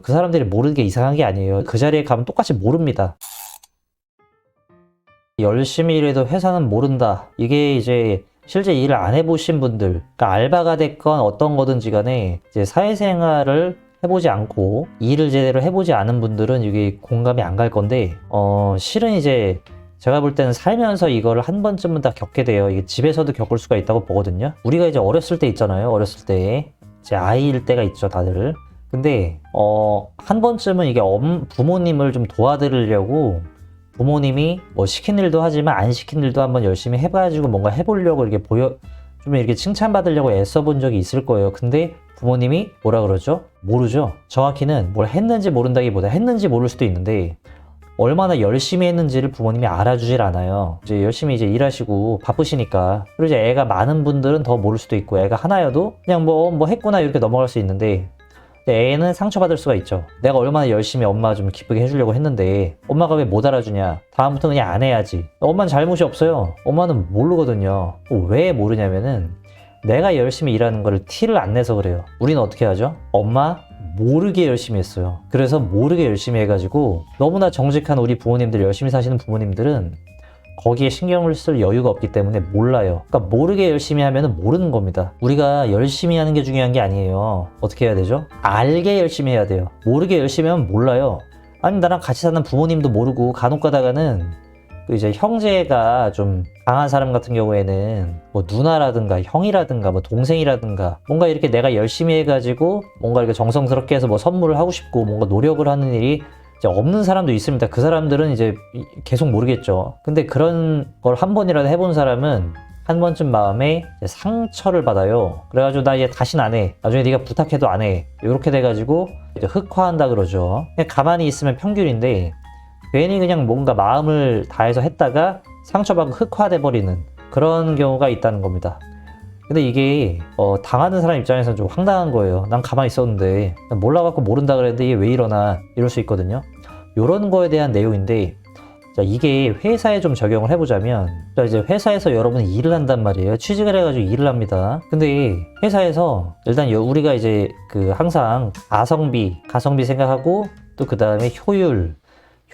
그 사람들이 모르는 게 이상한 게 아니에요. 그 자리에 가면 똑같이 모릅니다. 열심히 일해도 회사는 모른다. 이게 이제 실제 일을 안 해보신 분들, 그러니까 알바가 됐건 어떤 거든지 간에 이제 사회생활을 해보지 않고 일을 제대로 해보지 않은 분들은 이게 공감이 안 갈 건데, 실은 이제 제가 볼 때는 살면서 이거를 한 번쯤은 다 겪게 돼요. 이게 집에서도 겪을 수가 있다고 보거든요. 우리가 이제 어렸을 때 있잖아요. 어렸을 때. 제 아이일 때가 있죠, 다들. 근데, 한 번쯤은 이게 부모님을 좀 도와드리려고 부모님이 뭐 시킨 일도 하지만 안 시킨 일도 한번 열심히 해가지고 뭔가 해보려고 이렇게 좀 이렇게 칭찬받으려고 애써 본 적이 있을 거예요. 근데 부모님이 뭐라 그러죠? 모르죠. 정확히는 뭘 했는지 모른다기보다 했는지 모를 수도 있는데 얼마나 열심히 했는지를 부모님이 알아주질 않아요. 이제 열심히 이제 일하시고 바쁘시니까. 그리고 이제 애가 많은 분들은 더 모를 수도 있고, 애가 하나여도 그냥 뭐 했구나 이렇게 넘어갈 수 있는데, 애는 상처받을 수가 있죠. 내가 얼마나 열심히 엄마 좀 기쁘게 해주려고 했는데 엄마가 왜 못 알아주냐. 다음부터 그냥 안 해야지. 엄마는 잘못이 없어요. 엄마는 모르거든요. 왜 모르냐면은 내가 열심히 일하는 거를 티를 안 내서 그래요. 우리는 어떻게 하죠? 엄마 모르게 열심히 했어요. 그래서 모르게 열심히 해가지고 너무나 정직한 우리 부모님들, 열심히 사시는 부모님들은 거기에 신경을 쓸 여유가 없기 때문에 몰라요. 그러니까 모르게 열심히 하면 모르는 겁니다. 우리가 열심히 하는 게 중요한 게 아니에요. 어떻게 해야 되죠? 알게 열심히 해야 돼요. 모르게 열심히 하면 몰라요. 아니, 나랑 같이 사는 부모님도 모르고 간혹 가다가는 이제 형제가 좀 강한 사람 같은 경우에는 뭐 누나라든가 형이라든가 뭐 동생이라든가 뭔가 이렇게 내가 열심히 해가지고 뭔가 이렇게 정성스럽게 해서 뭐 선물을 하고 싶고 뭔가 노력을 하는 일이 이제 없는 사람도 있습니다. 그 사람들은 이제 계속 모르겠죠. 근데 그런 걸 한 번이라도 해본 사람은 한 번쯤 마음에 상처를 받아요. 그래가지고 나 이제 다신 안 해. 나중에 네가 부탁해도 안 해. 이렇게 돼가지고 이제 흑화한다 그러죠. 그냥 가만히 있으면 평균인데 괜히 그냥 뭔가 마음을 다해서 했다가 상처받고 흑화돼 버리는 그런 경우가 있다는 겁니다. 근데 이게 당하는 사람 입장에서는 좀 황당한 거예요. 난 가만히 있었는데 난 몰라갖고 모른다 그랬는데 이게 왜 이러나 이럴 수 있거든요. 요런 거에 대한 내용인데, 자, 이게 회사에 좀 적용을 해보자면, 자, 이제 회사에서 여러분이 일을 한단 말이에요. 취직을 해가지고 일을 합니다. 근데 회사에서 일단 우리가 이제 항상 가성비 생각하고 또 그 다음에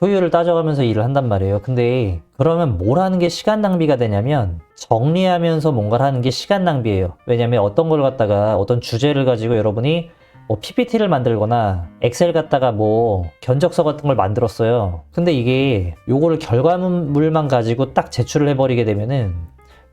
효율을 따져가면서 일을 한단 말이에요. 근데 그러면 뭘 하는 게 시간 낭비가 되냐면 정리하면서 뭔가를 하는 게 시간 낭비예요. 왜냐면 어떤 걸 갖다가 어떤 주제를 가지고 여러분이 뭐 PPT를 만들거나 엑셀 갖다가 뭐 견적서 같은 걸 만들었어요. 근데 이게 요거를 결과물만 가지고 딱 제출을 해버리게 되면은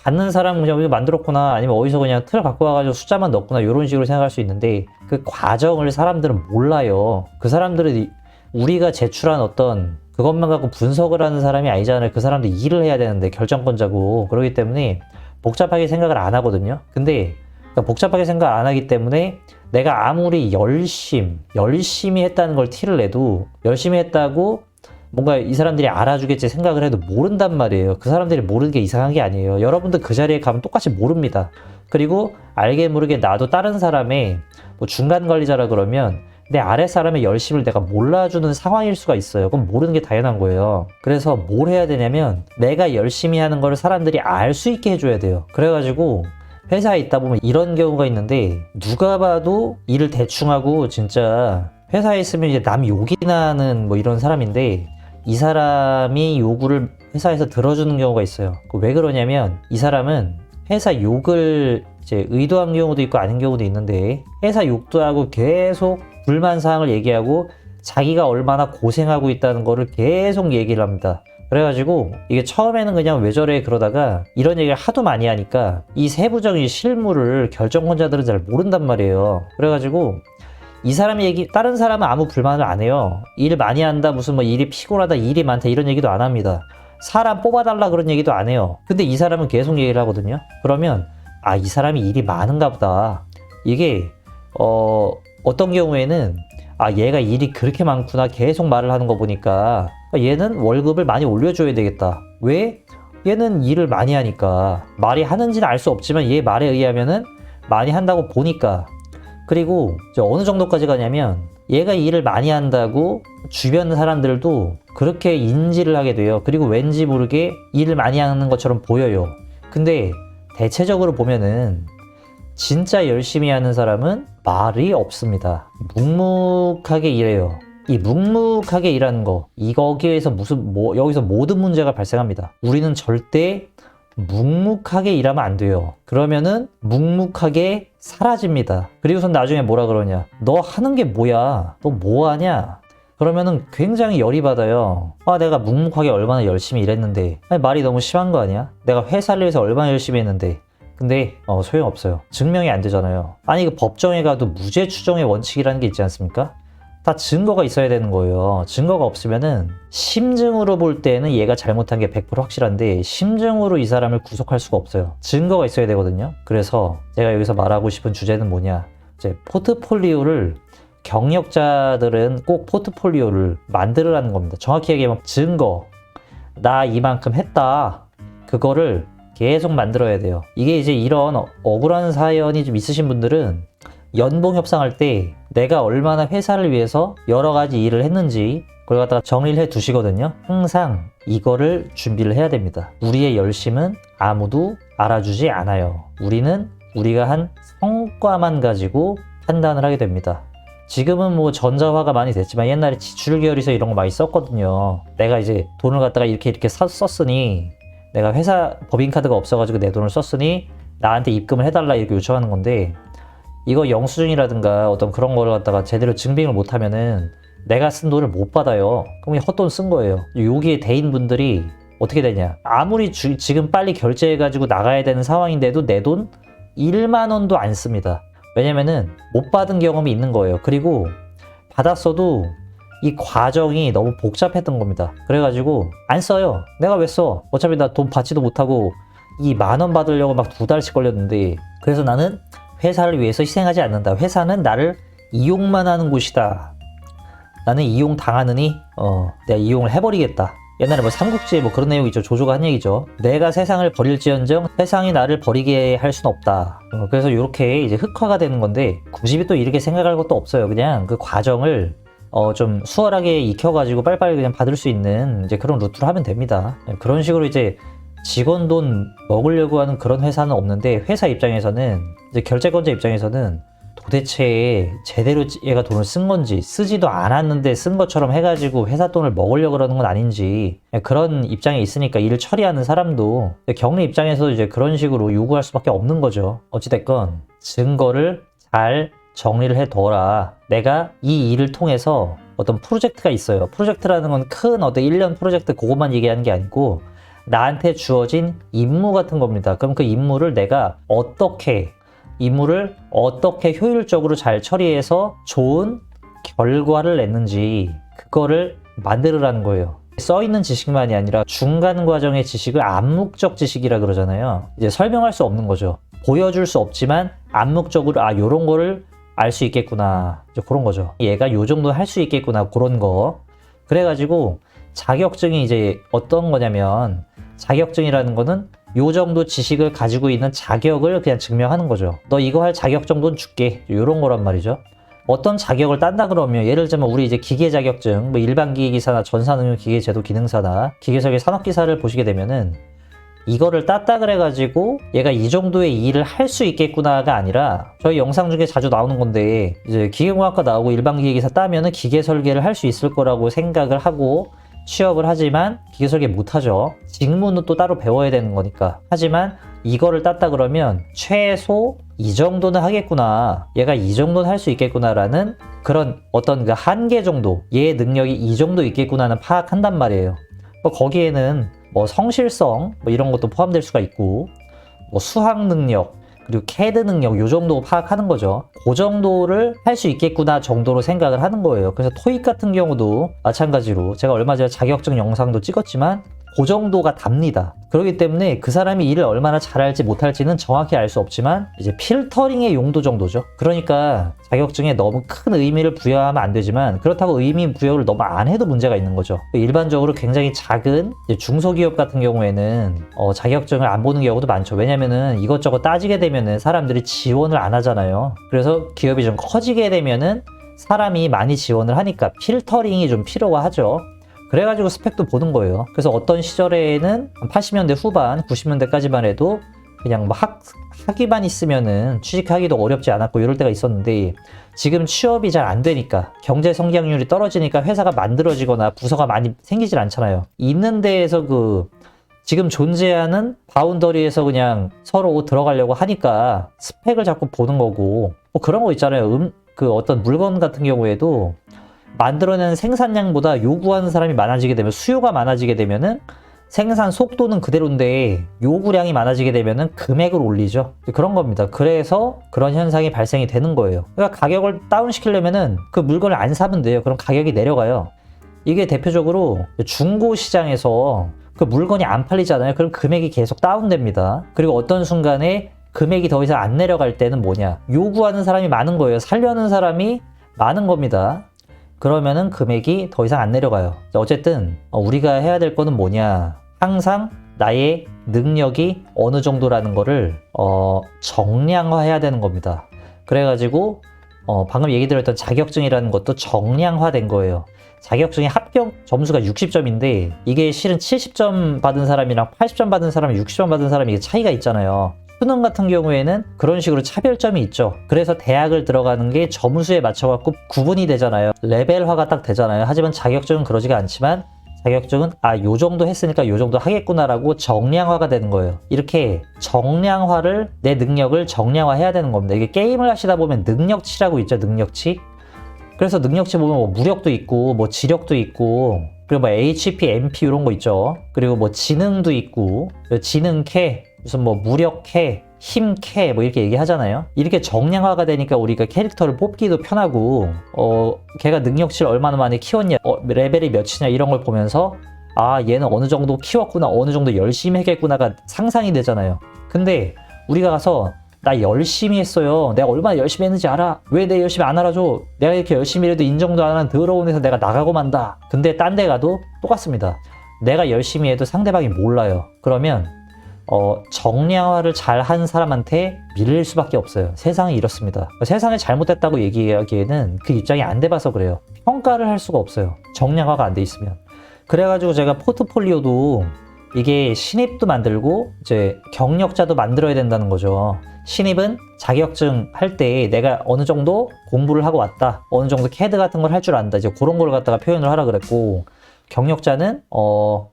받는 사람은 그냥 이거 만들었구나, 아니면 어디서 그냥 틀 갖고 와가지고 숫자만 넣었구나, 이런 식으로 생각할 수 있는데 그 과정을 사람들은 몰라요. 그 사람들은 우리가 제출한 어떤 그것만 갖고 분석을 하는 사람이 아니잖아요. 그 사람도 일을 해야 되는데, 결정권자고. 그렇기 때문에 복잡하게 생각을 안 하거든요. 근데 그러니까 복잡하게 생각 안 하기 때문에 내가 아무리 열심히 했다는 걸 티를 내도, 열심히 했다고 뭔가 이 사람들이 알아주겠지 생각을 해도 모른단 말이에요. 그 사람들이 모르는 게 이상한 게 아니에요. 여러분들 그 자리에 가면 똑같이 모릅니다. 그리고 알게 모르게 나도 다른 사람의 뭐 중간 관리자라 그러면 내 아래 사람의 열심을 내가 몰라주는 상황일 수가 있어요. 그럼 모르는 게 당연한 거예요. 그래서 뭘 해야 되냐면 내가 열심히 하는 걸 사람들이 알 수 있게 해줘야 돼요. 그래가지고 회사에 있다 보면 이런 경우가 있는데, 누가 봐도 일을 대충 하고 진짜 회사에 있으면 이제 남 욕이 나는 뭐 이런 사람인데, 이 사람이 요구를 회사에서 들어주는 경우가 있어요. 왜 그러냐면 이 사람은 회사 욕을 이제 의도한 경우도 있고 아닌 경우도 있는데, 회사 욕도 하고 계속 불만사항을 얘기하고 자기가 얼마나 고생하고 있다는 거를 계속 얘기를 합니다. 그래가지고 이게 처음에는 그냥 왜 저래 그러다가 이런 얘기를 하도 많이 하니까 이 세부적인 실무를 결정권자들은 잘 모른단 말이에요. 그래가지고 이 사람이 다른 사람은 아무 불만을 안 해요. 일 많이 한다, 무슨 뭐 일이 피곤하다, 일이 많다, 이런 얘기도 안 합니다. 사람 뽑아달라 그런 얘기도 안 해요. 근데 이 사람은 계속 얘기를 하거든요. 그러면 이 사람이 일이 많은가 보다. 이게 어떤 경우에는 얘가 일이 그렇게 많구나, 계속 말을 하는 거 보니까 얘는 월급을 많이 올려줘야 되겠다. 왜? 얘는 일을 많이 하니까. 말이 하는지는 알 수 없지만 얘 말에 의하면은 많이 한다고 보니까. 그리고 어느 정도까지 가냐면 얘가 일을 많이 한다고 주변 사람들도 그렇게 인지를 하게 돼요. 그리고 왠지 모르게 일을 많이 하는 것처럼 보여요. 근데 대체적으로 보면은 진짜 열심히 하는 사람은 말이 없습니다. 묵묵하게 일해요. 이 묵묵하게 일하는 거, 거기에서 여기서 모든 문제가 발생합니다. 우리는 절대 묵묵하게 일하면 안 돼요. 그러면은 묵묵하게 사라집니다. 그리고선 나중에 뭐라 그러냐? 너 하는 게 뭐야? 너 뭐 하냐? 그러면은 굉장히 열이 받아요. 아, 내가 묵묵하게 얼마나 열심히 일했는데. 아니, 말이 너무 심한 거 아니야? 내가 회사를 위해서 얼마나 열심히 했는데. 근데 소용없어요. 증명이 안 되잖아요. 아니, 그 법정에 가도 무죄 추정의 원칙이라는 게 있지 않습니까? 다 증거가 있어야 되는 거예요. 증거가 없으면은 심증으로 볼 때는 얘가 잘못한 게 100% 확실한데 심증으로 이 사람을 구속할 수가 없어요. 증거가 있어야 되거든요. 그래서 제가 여기서 말하고 싶은 주제는 뭐냐? 이제 포트폴리오를 경력자들은 꼭 포트폴리오를 만들으라는 겁니다. 정확히 얘기하면 증거, 나 이만큼 했다. 그거를 계속 만들어야 돼요. 이게 이제 이런 억울한 사연이 좀 있으신 분들은 연봉 협상할 때 내가 얼마나 회사를 위해서 여러 가지 일을 했는지 그걸 갖다가 정리를 해 두시거든요. 항상 이거를 준비를 해야 됩니다. 우리의 열심은 아무도 알아주지 않아요. 우리는 우리가 한 성과만 가지고 판단을 하게 됩니다. 지금은 뭐 전자화가 많이 됐지만 옛날에 지출결의서 이런 거 많이 썼거든요. 내가 이제 돈을 갖다가 이렇게 썼으니 내가 회사 법인카드가 없어가지고 내 돈을 썼으니 나한테 입금을 해달라 이렇게 요청하는 건데 이거 영수증이라든가 어떤 그런 거를 갖다가 제대로 증빙을 못하면은 내가 쓴 돈을 못 받아요. 그럼 그냥 헛돈 쓴 거예요. 여기에 대인분들이 어떻게 되냐? 아무리 지금 빨리 결제해가지고 나가야 되는 상황인데도 내 돈 1만 원도 안 씁니다. 왜냐면은 못 받은 경험이 있는 거예요. 그리고 받았어도 이 과정이 너무 복잡했던 겁니다. 그래가지고 안 써요. 내가 왜 써? 어차피 나 돈 받지도 못하고 이 10,000원 받으려고 막 2달씩 걸렸는데 그래서 나는 회사를 위해서 희생하지 않는다. 회사는 나를 이용만 하는 곳이다. 나는 이용 당하느니 내가 이용을 해버리겠다. 옛날에 뭐 삼국지에 뭐 그런 내용이 있죠. 조조가 한 얘기죠. 내가 세상을 버릴지언정 세상이 나를 버리게 할 순 없다. 그래서 이렇게 이제 흑화가 되는 건데 굳이 또 이렇게 생각할 것도 없어요. 그냥 그 과정을 좀 수월하게 익혀가지고 빨리빨리 그냥 받을 수 있는 이제 그런 루트로 하면 됩니다. 그런 식으로 이제 직원 돈 먹으려고 하는 그런 회사는 없는데 회사 입장에서는 이제 결제권자 입장에서는 도대체 제대로 얘가 돈을 쓴 건지 쓰지도 않았는데 쓴 것처럼 해가지고 회사 돈을 먹으려고 그러는 건 아닌지 그런 입장에 있으니까 일을 처리하는 사람도 경리 입장에서 이제 그런 식으로 요구할 수밖에 없는 거죠. 어찌됐건 증거를 잘 정리를 해둬라. 내가 이 일을 통해서 어떤 프로젝트가 있어요. 프로젝트라는 건 큰 어떤 1년 프로젝트 그것만 얘기하는 게 아니고 나한테 주어진 임무 같은 겁니다. 그럼 그 임무를 내가 어떻게 효율적으로 잘 처리해서 좋은 결과를 냈는지 그거를 만들으라는 거예요. 써있는 지식만이 아니라 중간 과정의 지식을 암묵적 지식이라 그러잖아요. 이제 설명할 수 없는 거죠. 보여줄 수 없지만 암묵적으로 요런 거를 알 수 있겠구나. 이제 그런 거죠. 얘가 요 정도 할 수 있겠구나. 그런 거. 그래가지고 자격증이 이제 어떤 거냐면 자격증이라는 거는 요 정도 지식을 가지고 있는 자격을 그냥 증명하는 거죠. 너 이거 할 자격 정도는 줄게. 요런 거란 말이죠. 어떤 자격을 딴다 그러면 예를 들면 우리 이제 기계 자격증, 뭐 일반 기계기사나 전산응용 기계제도 기능사나 기계설계 산업기사를 보시게 되면은 이거를 땄다 그래가지고 얘가 이 정도의 일을 할 수 있겠구나가 아니라 저희 영상 중에 자주 나오는 건데 이제 기계공학과 나오고 일반 기계기사 따면은 기계 설계를 할 수 있을 거라고 생각을 하고 취업을 하지만 기계 설계 못하죠. 직무는 또 따로 배워야 되는 거니까. 하지만 이거를 땄다 그러면 최소 이 정도는 하겠구나. 얘가 이 정도는 할 수 있겠구나라는 그런 어떤 그 한계 정도, 얘의 능력이 이 정도 있겠구나는 파악한단 말이에요. 거기에는 뭐 성실성 뭐 이런 것도 포함될 수가 있고 뭐 수학 능력 그리고 CAD 능력 요 정도 파악하는 거죠. 그 정도를 할 수 있겠구나 정도로 생각을 하는 거예요. 그래서 토익 같은 경우도 마찬가지로 제가 얼마 전에 자격증 영상도 찍었지만 그 정도가 답니다. 그렇기 때문에 그 사람이 일을 얼마나 잘할지 못할지는 정확히 알 수 없지만 이제 필터링의 용도 정도죠. 그러니까 자격증에 너무 큰 의미를 부여하면 안 되지만 그렇다고 의미 부여를 너무 안 해도 문제가 있는 거죠. 일반적으로 굉장히 작은 중소기업 같은 경우에는 자격증을 안 보는 경우도 많죠. 왜냐면은 이것저것 따지게 되면은 사람들이 지원을 안 하잖아요. 그래서 기업이 좀 커지게 되면은 사람이 많이 지원을 하니까 필터링이 좀 필요가 하죠. 그래가지고 스펙도 보는 거예요. 그래서 어떤 시절에는 80년대 후반, 90년대까지만 해도 그냥 뭐 학위만 있으면은 취직하기도 어렵지 않았고 이럴 때가 있었는데 지금 취업이 잘 안 되니까 경제 성장률이 떨어지니까 회사가 만들어지거나 부서가 많이 생기질 않잖아요. 있는 데에서 지금 존재하는 바운더리에서 그냥 서로 들어가려고 하니까 스펙을 자꾸 보는 거고 뭐 그런 거 있잖아요. 어떤 물건 같은 경우에도 만들어내는 생산량보다 요구하는 사람이 많아지게 되면 수요가 많아지게 되면은 생산 속도는 그대로인데 요구량이 많아지게 되면은 금액을 올리죠. 그런 겁니다. 그래서 그런 현상이 발생이 되는 거예요. 그러니까 가격을 다운시키려면은 그 물건을 안 사면 돼요. 그럼 가격이 내려가요. 이게 대표적으로 중고 시장에서 그 물건이 안 팔리잖아요. 그럼 금액이 계속 다운됩니다. 그리고 어떤 순간에 금액이 더 이상 안 내려갈 때는 뭐냐? 요구하는 사람이 많은 거예요. 살려는 사람이 많은 겁니다. 그러면은 금액이 더 이상 안 내려가요. 어쨌든 우리가 해야 될 거는 뭐냐? 항상 나의 능력이 어느 정도라는 거를 정량화해야 되는 겁니다. 그래가지고 방금 얘기 드렸던 자격증이라는 것도 정량화된 거예요. 자격증의 합격 점수가 60점인데 이게 실은 70점 받은 사람이랑 80점 받은 사람, 60점 받은 사람이 차이가 있잖아요. 수능 같은 경우에는 그런 식으로 차별점이 있죠. 그래서 대학을 들어가는 게 점수에 맞춰갖고 구분이 되잖아요. 레벨화가 딱 되잖아요. 하지만 자격증은 그러지가 않지만 자격증은 요 정도 했으니까 요 정도 하겠구나라고 정량화가 되는 거예요. 이렇게 정량화를 내 능력을 정량화해야 되는 겁니다. 이게 게임을 하시다 보면 능력치라고 있죠. 능력치. 그래서 능력치 보면 뭐 무력도 있고 뭐 지력도 있고 그리고 뭐 HP, MP 이런 거 있죠. 그리고 뭐 지능도 있고 지능캐 무슨 뭐 무력캐, 힘캐 뭐 이렇게 얘기하잖아요. 이렇게 정량화가 되니까 우리가 캐릭터를 뽑기도 편하고 걔가 능력치를 얼마나 많이 키웠냐, 레벨이 몇이냐 이런 걸 보면서 얘는 어느 정도 키웠구나, 어느 정도 열심히 했겠구나가 상상이 되잖아요. 근데 우리가 가서 나 열심히 했어요. 내가 얼마나 열심히 했는지 알아? 왜 내 열심히 안 알아줘? 내가 이렇게 열심히 해도 인정도 안 하는 더러운 데서 내가 나가고 만다. 근데 딴 데 가도 똑같습니다. 내가 열심히 해도 상대방이 몰라요. 그러면 정량화를 잘 한 사람한테 밀릴 수밖에 없어요. 세상이 이렇습니다. 세상에 잘못됐다고 얘기하기에는 그 입장이 안 돼봐서 그래요. 평가를 할 수가 없어요. 정량화가 안 돼 있으면. 그래가지고 제가 포트폴리오도 이게 신입도 만들고 이제 경력자도 만들어야 된다는 거죠. 신입은 자격증 할 때 내가 어느 정도 공부를 하고 왔다. 어느 정도 캐드 같은 걸 할 줄 안다. 이제 그런 걸 갖다가 표현을 하라 그랬고 경력자는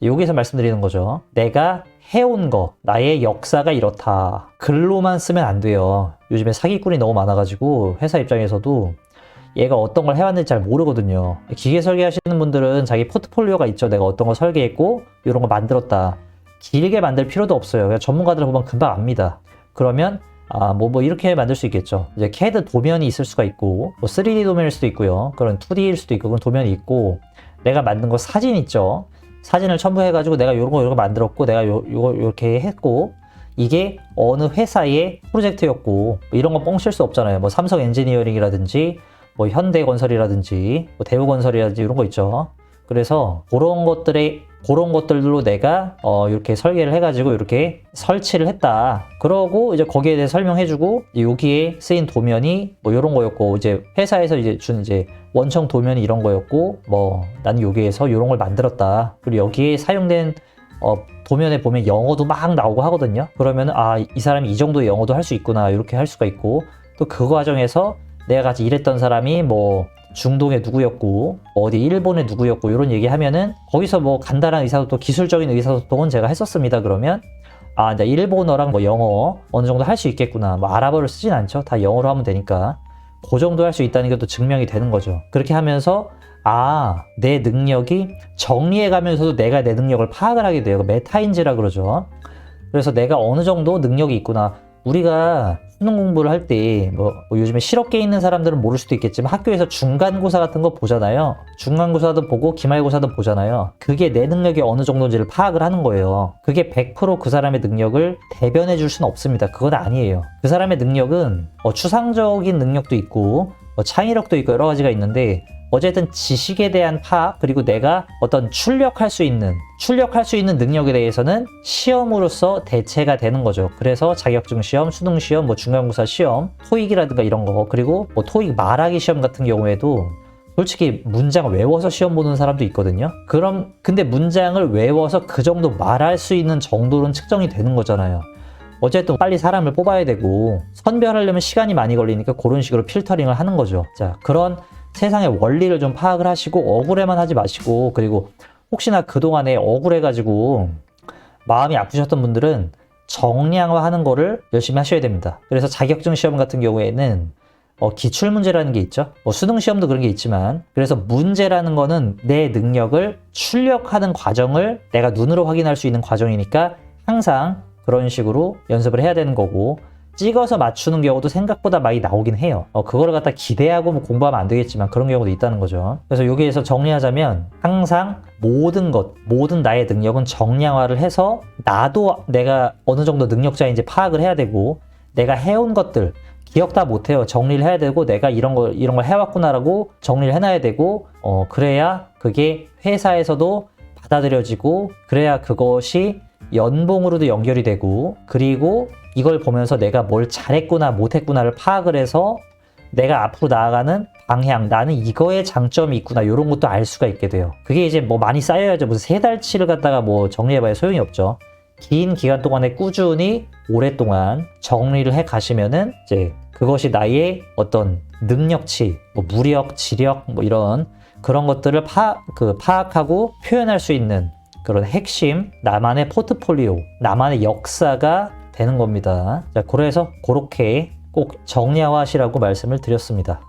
여기서 말씀드리는 거죠. 내가 해온 거, 나의 역사가 이렇다. 글로만 쓰면 안 돼요. 요즘에 사기꾼이 너무 많아가지고 회사 입장에서도 얘가 어떤 걸 해왔는지 잘 모르거든요. 기계 설계하시는 분들은 자기 포트폴리오가 있죠. 내가 어떤 거 설계했고 이런 거 만들었다. 길게 만들 필요도 없어요. 그냥 전문가들 보면 금방 압니다. 그러면 뭐 이렇게 만들 수 있겠죠. 이제 CAD 도면이 있을 수가 있고 뭐 3D 도면일 수도 있고요. 그런 2D일 수도 있고 그런 도면이 있고 내가 만든 거 사진 있죠. 사진을 첨부해가지고 내가 요런 거 만들었고 내가 요거 이렇게 했고 이게 어느 회사의 프로젝트였고 이런 거 뻥칠 수 없잖아요. 뭐 삼성 엔지니어링이라든지 뭐 현대건설이라든지 뭐 대우건설이라든지 이런 거 있죠. 그래서 그런 것들로 내가 이렇게 설계를 해가지고 이렇게 설치를 했다. 그러고 이제 거기에 대해 설명해주고 여기에 쓰인 도면이 뭐 이런 거였고 이제 회사에서 이제 준 이제 원청 도면이 이런 거였고 뭐 나는 여기에서 이런 걸 만들었다. 그리고 여기에 사용된 도면에 보면 영어도 막 나오고 하거든요. 그러면 이 사람이 이 정도의 영어도 할 수 있구나 이렇게 할 수가 있고 또 그 과정에서 내가 같이 일했던 사람이 뭐 중동의 누구였고 어디 일본의 누구였고 이런 얘기하면은 거기서 뭐 간단한 의사소통 기술적인 의사소통은 제가 했었습니다. 그러면 나 일본어랑 뭐 영어 어느 정도 할 수 있겠구나. 뭐 아랍어를 쓰진 않죠. 다 영어로 하면 되니까 그 정도 할 수 있다는 게 또 증명이 되는 거죠. 그렇게 하면서 내 능력이 정리해 가면서도 내가 내 능력을 파악을 하게 돼요. 메타인지라 그러죠. 그래서 내가 어느 정도 능력이 있구나. 우리가 수능 공부를 할 때 뭐 요즘에 실업계에 있는 사람들은 모를 수도 있겠지만 학교에서 중간고사 같은 거 보잖아요. 중간고사도 보고 기말고사도 보잖아요. 그게 내 능력이 어느 정도인지를 파악을 하는 거예요. 그게 100% 그 사람의 능력을 대변해 줄 수는 없습니다. 그건 아니에요. 그 사람의 능력은 추상적인 능력도 있고 창의력도 있고 여러 가지가 있는데 어쨌든 지식에 대한 파악 그리고 내가 어떤 출력할 수 있는 능력에 대해서는 시험으로서 대체가 되는 거죠. 그래서 자격증 시험, 수능 시험, 뭐 중간고사 시험, 토익이라든가 이런 거 그리고 뭐 토익 말하기 시험 같은 경우에도 솔직히 문장 외워서 시험 보는 사람도 있거든요. 근데 문장을 외워서 그 정도 말할 수 있는 정도는 측정이 되는 거잖아요. 어쨌든 빨리 사람을 뽑아야 되고 선별하려면 시간이 많이 걸리니까 그런 식으로 필터링을 하는 거죠. 자, 그런 세상의 원리를 좀 파악을 하시고 억울해만 하지 마시고, 그리고 혹시나 그동안에 억울해가지고 마음이 아프셨던 분들은 정량화하는 거를 열심히 하셔야 됩니다. 그래서 자격증 시험 같은 경우에는 기출문제라는 게 있죠. 수능 시험도 그런 게 있지만, 그래서 문제라는 거는 내 능력을 출력하는 과정을 내가 눈으로 확인할 수 있는 과정이니까 항상 그런 식으로 연습을 해야 되는 거고, 찍어서 맞추는 경우도 생각보다 많이 나오긴 해요. 그거를 갖다 기대하고 뭐 공부하면 안 되겠지만 그런 경우도 있다는 거죠. 그래서 여기에서 정리하자면 항상 모든 나의 능력은 정량화를 해서 나도 내가 어느 정도 능력자인지 파악을 해야 되고, 내가 해온 것들 기억 다 못해요. 정리를 해야 되고, 내가 이런 걸 해왔구나라고 정리를 해놔야 되고, 그래야 그게 회사에서도 받아들여지고, 그래야 그것이 연봉으로도 연결이 되고, 그리고 이걸 보면서 내가 뭘 잘했구나 못했구나를 파악을 해서 내가 앞으로 나아가는 방향, 나는 이거에 장점이 있구나, 이런 것도 알 수가 있게 돼요. 그게 이제 뭐 많이 쌓여야죠. 무슨 3달치를 갖다가 뭐 정리해봐야 소용이 없죠. 긴 기간 동안에 꾸준히 오랫동안 정리를 해 가시면은 이제 그것이 나의 어떤 능력치, 뭐 무력, 지력, 뭐 이런 그런 것들을 파악하고 표현할 수 있는 그런 핵심, 나만의 포트폴리오, 나만의 역사가 되는 겁니다. 자, 그래서 그렇게 꼭 정량화하시라고 말씀을 드렸습니다.